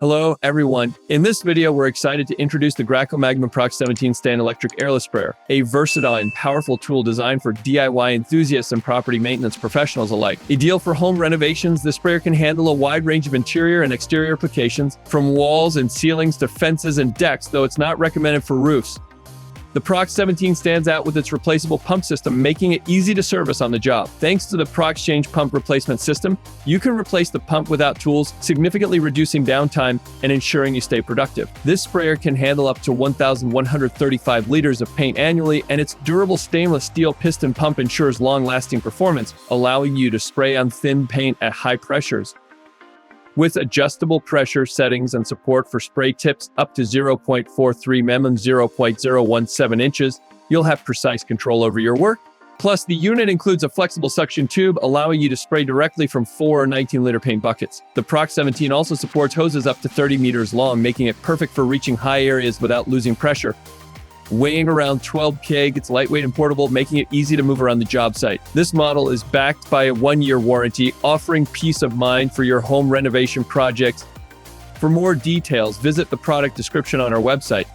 Hello, everyone. In this video, we're excited to introduce the Graco Magnum ProX17 stand electric airless sprayer, a versatile and powerful tool designed for DIY enthusiasts and property maintenance professionals alike. Ideal for home renovations, this sprayer can handle a wide range of interior and exterior applications, from walls and ceilings to fences and decks, though it's not recommended for roofs. The ProX17 stands out with its replaceable pump system, making it easy to service on the job. Thanks to the ProXChange Pump Replacement System, you can replace the pump without tools, significantly reducing downtime and ensuring you stay productive. This sprayer can handle up to 1,135 liters of paint annually, and its durable stainless steel piston pump ensures long-lasting performance, allowing you to spray unthinned paint at high pressures. With adjustable pressure settings and support for spray tips up to 0.43 mm and 0.017 inches, you'll have precise control over your work. Plus, the unit includes a flexible suction tube, allowing you to spray directly from 4 or 19-liter paint buckets. The ProX17 also supports hoses up to 30 meters long, making it perfect for reaching high areas without losing pressure. Weighing around 12 kg, it's lightweight and portable, making it easy to move around the job site. This model is backed by a 1-year warranty, offering peace of mind for your home renovation projects. For more details, visit the product description on our website.